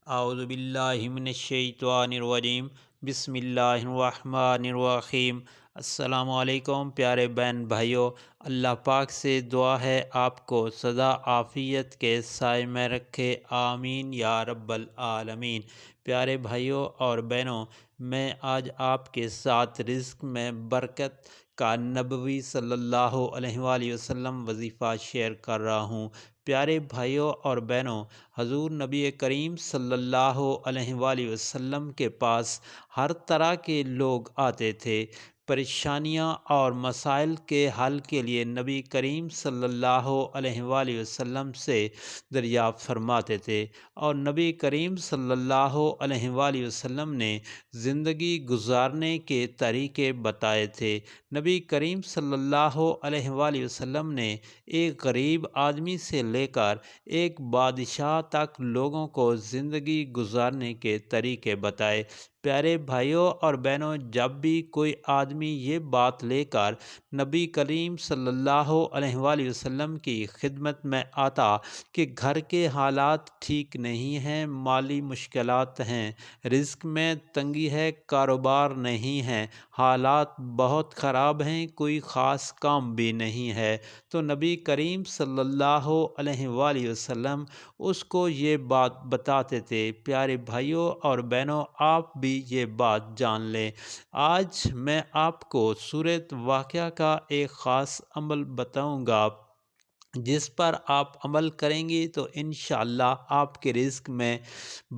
اعوذ باللہ من الشیطان الرجیم بسم اللہ الرحمن الرحیم۔ السلام علیکم پیارے بہن بھائیوں، اللہ پاک سے دعا ہے آپ کو سدا عافیت کے سائے میں رکھے، آمین یا رب العالمین۔ پیارے بھائیوں اور بہنوں، میں آج آپ کے ساتھ رزق میں برکت کا نبوی صلی اللہ علیہ وآلہ وسلم وظیفہ شیئر کر رہا ہوں۔ پیارے بھائیوں اور بہنوں، حضور نبی کریم صلی اللہ علیہ وآلہ وسلم کے پاس ہر طرح کے لوگ آتے تھے۔ پریشانیاں اور مسائل کے حل کے لیے نبی کریم صلی اللہ علیہ وآلہ وسلم سے دریافت فرماتے تھے، اور نبی کریم صلی اللہ علیہ وآلہ وسلم نے زندگی گزارنے کے طریقے بتائے تھے۔ نبی کریم صلی اللہ علیہ وآلہ وسلم نے ایک غریب آدمی سے لے کر ایک بادشاہ تک لوگوں کو زندگی گزارنے کے طریقے بتائے۔ پیارے بھائیوں اور بہنوں، جب بھی کوئی آدمی یہ بات لے کر نبی کریم صلی اللہ علیہ وآلہ وسلم کی خدمت میں آتا کہ گھر کے حالات ٹھیک نہیں ہیں، مالی مشکلات ہیں، رزق میں تنگی ہے، کاروبار نہیں ہے، حالات بہت خراب ہیں، کوئی خاص کام بھی نہیں ہے، تو نبی کریم صلی اللہ علیہ وآلہ وسلم اس کو یہ بات بتاتے تھے۔ پیارے بھائیوں اور بہنوں، آپ بھی یہ بات جان لیں۔ آج میں آپ کو سورۃ واقعہ کا ایک خاص عمل بتاؤں گا، جس پر آپ عمل کریں گی تو انشاءاللہ آپ کے رزق میں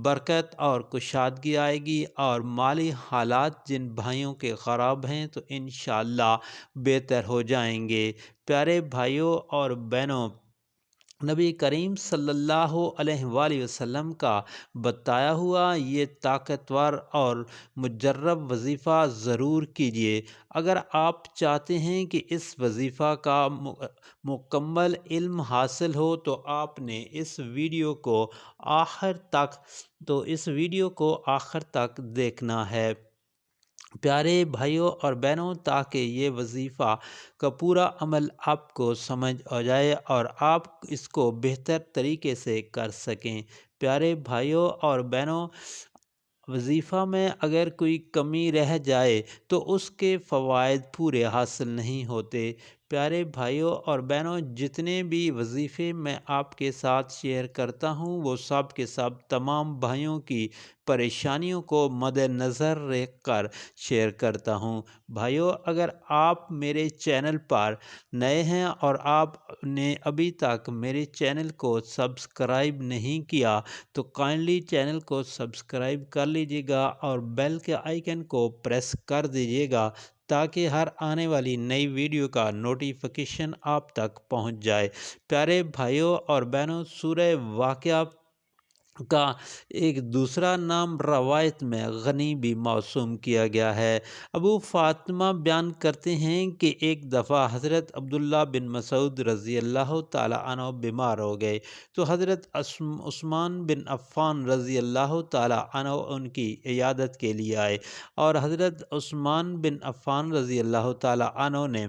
برکت اور کشادگی آئے گی، اور مالی حالات جن بھائیوں کے خراب ہیں تو انشاءاللہ بہتر ہو جائیں گے۔ پیارے بھائیوں اور بہنوں، نبی کریم صلی اللہ علیہ وآلہ وسلم کا بتایا ہوا یہ طاقتور اور مجرب وظیفہ ضرور کیجیے۔ اگر آپ چاہتے ہیں کہ اس وظیفہ کا مکمل علم حاصل ہو تو آپ نے اس ویڈیو کو آخر تک دیکھنا ہے پیارے بھائیوں اور بہنوں، تاکہ یہ وظیفہ کا پورا عمل آپ کو سمجھ آ جائے اور آپ اس کو بہتر طریقے سے کر سکیں۔ پیارے بھائیوں اور بہنوں، وظیفہ میں اگر کوئی کمی رہ جائے تو اس کے فوائد پورے حاصل نہیں ہوتے۔ پیارے بھائیوں اور بہنوں، جتنے بھی وظیفے میں آپ کے ساتھ شیئر کرتا ہوں وہ سب کے سب تمام بھائیوں کی پریشانیوں کو مد نظر رکھ کر شیئر کرتا ہوں۔ بھائیوں، اگر آپ میرے چینل پر نئے ہیں اور آپ نے ابھی تک میرے چینل کو سبسکرائب نہیں کیا تو کائنڈلی چینل کو سبسکرائب کر لیجیے گا اور بیل کے آئیکن کو پریس کر دیجیے گا، تاکہ ہر آنے والی نئی ویڈیو کا نوٹیفیکیشن آپ تک پہنچ جائے۔ پیارے بھائیوں اور بہنوں، سورہ واقعہ کا ایک دوسرا نام روایت میں غنی بھی موسوم کیا گیا ہے۔ ابو فاطمہ بیان کرتے ہیں کہ ایک دفعہ حضرت عبداللہ بن مسعود رضی اللہ تعالی عنہ بیمار ہو گئے، تو حضرت عثمان بن عفان رضی اللہ تعالی عنہ ان کی عیادت کے لیے آئے، اور حضرت عثمان بن عفان رضی اللہ تعالی عنہ نے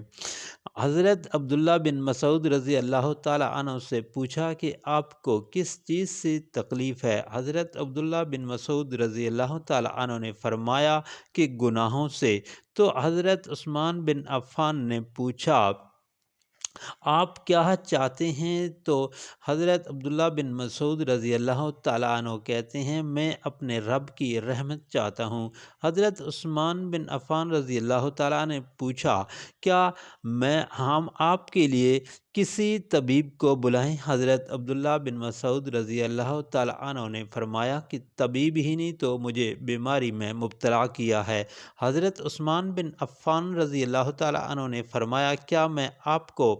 حضرت عبداللہ بن مسعود رضی اللہ تعالی عنہ سے پوچھا کہ آپ کو کس چیز سے تکلیف ہے؟ حضرت عبداللہ بن مسعود رضی اللہ تعالی عنہ نے فرمایا کہ گناہوں سے۔ تو حضرت عثمان بن عفان نے پوچھا آپ کیا چاہتے ہیں؟ تو حضرت عبداللہ بن مسعود رضی اللہ تعالیٰ عنہ کہتے ہیں میں اپنے رب کی رحمت چاہتا ہوں۔ حضرت عثمان بن عفان رضی اللہ تعالیٰ نے پوچھا کیا ہم آپ کے لیے کسی طبیب کو بلائیں؟ حضرت عبداللہ بن مسعود رضی اللہ تعالیٰ عنہ نے فرمایا کہ طبیب ہی نہیں تو مجھے بیماری میں مبتلا کیا ہے۔ حضرت عثمان بن عفان رضی اللہ تعالیٰ عنہ نے فرمایا کیا میں آپ کو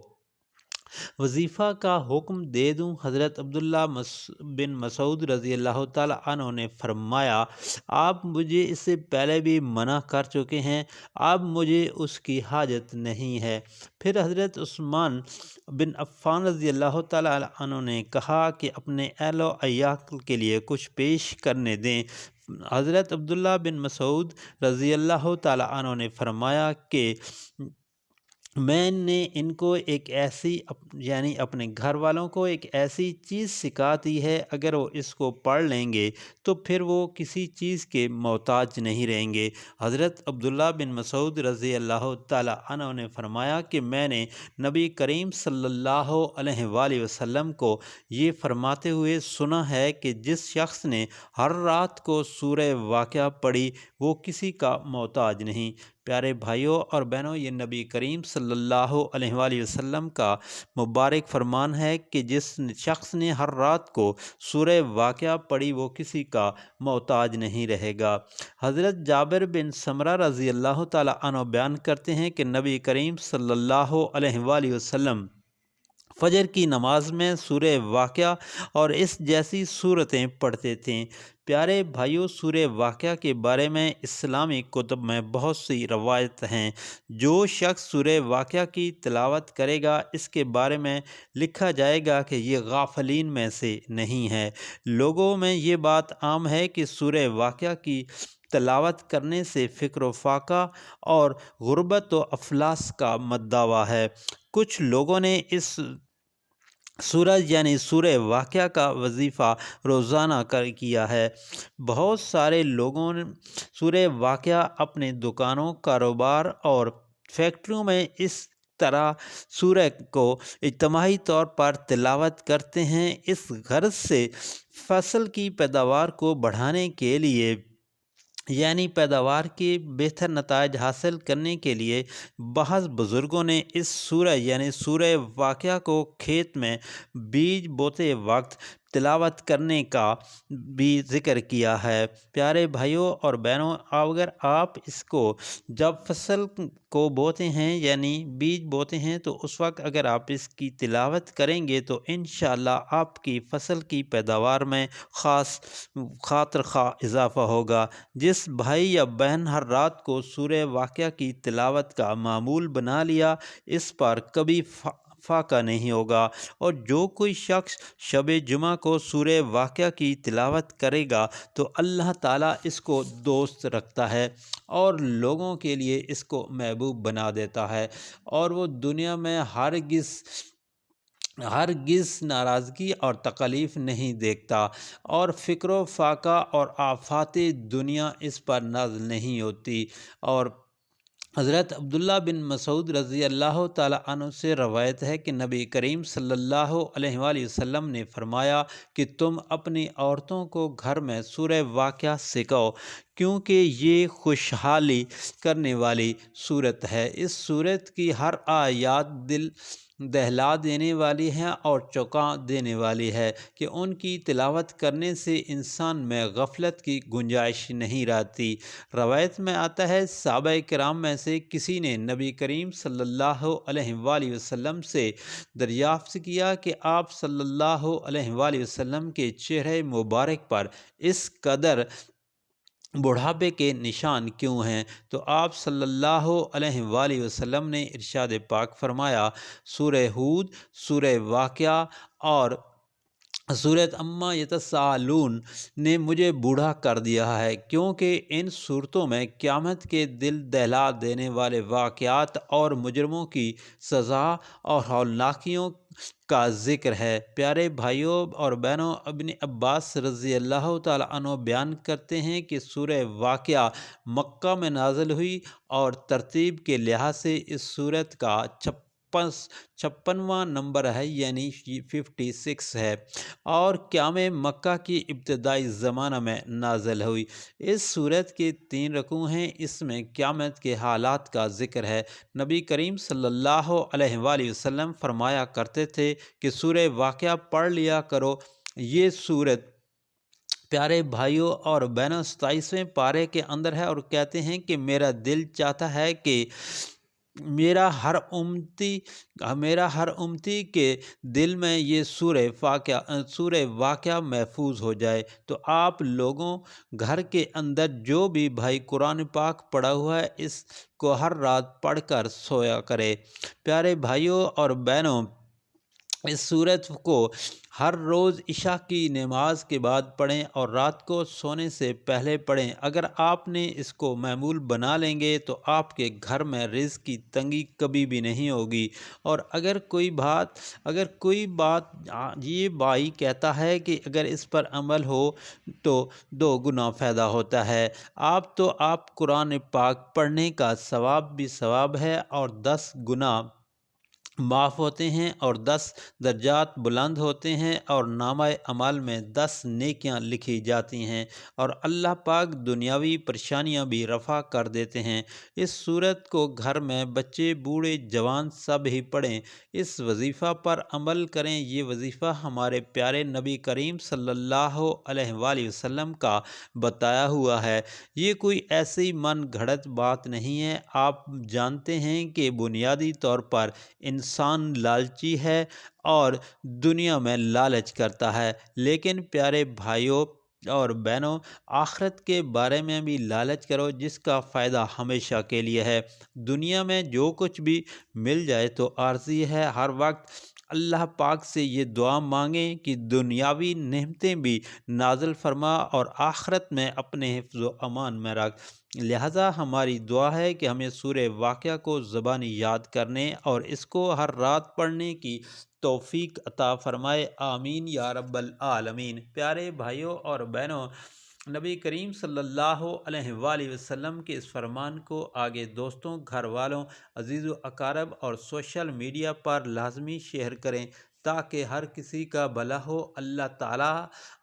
وظیفہ کا حکم دے دوں؟ حضرت عبداللہ بن مسعود رضی اللہ تعالیٰ عنہ نے فرمایا آپ مجھے اس سے پہلے بھی منع کر چکے ہیں، اب مجھے اس کی حاجت نہیں ہے۔ پھر حضرت عثمان بن عفان رضی اللہ تعالیٰ عنہ نے کہا کہ اپنے اہل و عیال کے لیے کچھ پیش کرنے دیں۔ حضرت عبداللہ بن مسعود رضی اللہ تعالیٰ عنہ نے فرمایا کہ میں نے ان کو ایک ایسی یعنی اپنے گھر والوں کو ایک ایسی چیز سکھا دی ہے، اگر وہ اس کو پڑھ لیں گے تو پھر وہ کسی چیز کے محتاج نہیں رہیں گے۔ حضرت عبداللہ بن مسعود رضی اللہ تعالیٰ عنہ نے فرمایا کہ میں نے نبی کریم صلی اللہ علیہ وآلہ وسلم کو یہ فرماتے ہوئے سنا ہے کہ جس شخص نے ہر رات کو سورہ واقعہ پڑھی وہ کسی کا محتاج نہیں۔ پیارے بھائیوں اور بہنوں، یہ نبی کریم صلی اللہ علیہ وآلہ وسلم کا مبارک فرمان ہے کہ جس شخص نے ہر رات کو سورہ واقعہ پڑھی وہ کسی کا محتاج نہیں رہے گا۔ حضرت جابر بن سمرہ رضی اللہ تعالیٰ عنہ بیان کرتے ہیں کہ نبی کریم صلی اللہ علیہ وآلہ وسلم فجر کی نماز میں سورہ واقعہ اور اس جیسی صورتیں پڑھتے تھے۔ پیارے بھائیوں، سورہ واقعہ کے بارے میں اسلامی کتب میں بہت سی روایت ہیں۔ جو شخص سورہ واقعہ کی تلاوت کرے گا اس کے بارے میں لکھا جائے گا کہ یہ غافلین میں سے نہیں ہے۔ لوگوں میں یہ بات عام ہے کہ سورہ واقعہ کی تلاوت کرنے سے فکر و فاقہ اور غربت و افلاس کا مدعا ہے۔ کچھ لوگوں نے اس سورج یعنی سورہ واقعہ کا وظیفہ روزانہ کیا ہے۔ بہت سارے لوگوں نے سورہ واقعہ اپنے دکانوں، کاروبار اور فیکٹریوں میں اس طرح سورہ کو اجتماعی طور پر تلاوت کرتے ہیں، اس غرض سے فصل کی پیداوار کو بڑھانے کے لیے یعنی پیداوار کے بہتر نتائج حاصل کرنے کے لیے بعض بزرگوں نے اس سورہ یعنی سورہ واقعہ کو کھیت میں بیج بوتے وقت تلاوت کرنے کا بھی ذکر کیا ہے۔ پیارے بھائیوں اور بہنوں، اگر آپ اس کو جب فصل کو بوتے ہیں یعنی بیج بوتے ہیں تو اس وقت اگر آپ اس کی تلاوت کریں گے تو انشاءاللہ آپ کی فصل کی پیداوار میں خاص خاطر خواہ اضافہ ہوگا۔ جس بھائی یا بہن ہر رات کو سورہ واقعہ کی تلاوت کا معمول بنا لیا اس پر کبھی فاقہ نہیں ہوگا، اور جو کوئی شخص شب جمعہ کو سورہ واقعہ کی تلاوت کرے گا تو اللہ تعالیٰ اس کو دوست رکھتا ہے اور لوگوں کے لیے اس کو محبوب بنا دیتا ہے، اور وہ دنیا میں ہرگز ناراضگی اور تکلیف نہیں دیکھتا، اور فکر و فاقہ اور آفات دنیا اس پر نازل نہیں ہوتی۔ اور حضرت عبداللہ بن مسعود رضی اللہ تعالیٰ عنہ سے روایت ہے کہ نبی کریم صلی اللہ علیہ وآلہ وسلم نے فرمایا کہ تم اپنی عورتوں کو گھر میں سورہ واقعہ سکھاؤ، کیونکہ یہ خوشحالی کرنے والی صورت ہے۔ اس صورت کی ہر آیات دل دہلا دینے والی ہے اور چونکا دینے والی ہے کہ ان کی تلاوت کرنے سے انسان میں غفلت کی گنجائش نہیں رہتی۔ روایت میں آتا ہے صحابہ کرام میں سے کسی نے نبی کریم صلی اللہ علیہ وآلہ وسلم سے دریافت کیا کہ آپ صلی اللہ علیہ وآلہ وسلم کے چہرے مبارک پر اس قدر بڑھاپے کے نشان کیوں ہیں؟ تو آپ صلی اللہ علیہ وآلہ وسلم نے ارشاد پاک فرمایا، سورہ ہود، سورہ واقعہ اور سورۃ عما یتساءلون نے مجھے بوڑھا کر دیا ہے، کیونکہ ان صورتوں میں قیامت کے دل دہلا دینے والے واقعات اور مجرموں کی سزا اور ہولناکیوں کا ذکر ہے۔ پیارے بھائیوں اور بہنوں، ابن عباس رضی اللہ تعالیٰ عنہ بیان کرتے ہیں کہ سورہ واقعہ مکہ میں نازل ہوئی اور ترتیب کے لحاظ سے اس سورت کا 56واں نمبر ہے یعنی 56 ہے، اور قیام مکہ کی ابتدائی زمانہ میں نازل ہوئی۔ اس سورت کے 3 رکوع ہیں، اس میں قیامت کے حالات کا ذکر ہے۔ نبی کریم صلی اللہ علیہ وآلہ وسلم فرمایا کرتے تھے کہ سورہ واقعہ پڑھ لیا کرو۔ یہ سورت پیارے بھائیوں اور بہنوں 27ویں پارے کے اندر ہے، اور کہتے ہیں کہ میرا دل چاہتا ہے کہ میرا ہر امتی کے دل میں یہ سورہ واقعہ محفوظ ہو جائے۔ تو آپ لوگوں گھر کے اندر جو بھی بھائی قرآن پاک پڑھا ہوا ہے اس کو ہر رات پڑھ کر سویا کرے۔ پیارے بھائیوں اور بہنوں، اس صورت کو ہر روز عشاء کی نماز کے بعد پڑھیں اور رات کو سونے سے پہلے پڑھیں۔ اگر آپ نے اس کو معمول بنا لیں گے تو آپ کے گھر میں رزق کی تنگی کبھی بھی نہیں ہوگی۔ اور اگر کوئی بات یہ بھائی کہتا ہے کہ اگر اس پر عمل ہو تو 2 گنا فائدہ ہوتا ہے، آپ قرآن پاک پڑھنے کا ثواب بھی ثواب ہے اور 10 گنا معاف ہوتے ہیں اور 10 درجات بلند ہوتے ہیں اور نامہ اعمال میں 10 نیکیاں لکھی جاتی ہیں اور اللہ پاک دنیاوی پریشانیاں بھی رفع کر دیتے ہیں۔ اس صورت کو گھر میں بچے بوڑھے جوان سب ہی پڑھیں، اس وظیفہ پر عمل کریں۔ یہ وظیفہ ہمارے پیارے نبی کریم صلی اللہ علیہ وآلہ وسلم کا بتایا ہوا ہے، یہ کوئی ایسی من گھڑت بات نہیں ہے۔ آپ جانتے ہیں کہ بنیادی طور پر انسان لالچی ہے اور دنیا میں لالچ کرتا ہے، لیکن پیارے بھائیوں اور بہنوں، آخرت کے بارے میں بھی لالچ کرو جس کا فائدہ ہمیشہ کے لیے ہے۔ دنیا میں جو کچھ بھی مل جائے تو عارضی ہے۔ ہر وقت اللہ پاک سے یہ دعا مانگیں کہ دنیاوی نعمتیں بھی نازل فرما اور آخرت میں اپنے حفظ و امان میں رکھ۔ لہٰذا ہماری دعا ہے کہ ہمیں سورہ واقعہ کو زبانی یاد کرنے اور اس کو ہر رات پڑھنے کی توفیق عطا فرمائے، آمین یا رب العالمین۔ پیارے بھائیوں اور بہنوں، نبی کریم صلی اللہ علیہ وآلہ وسلم کے اس فرمان کو آگے دوستوں، گھر والوں، عزیز و اقارب اور سوشل میڈیا پر لازمی شیئر کریں تاکہ ہر کسی کا بھلا ہو۔ اللہ تعالی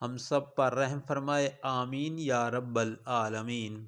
ہم سب پر رحم فرمائے، آمین یا رب العالمین۔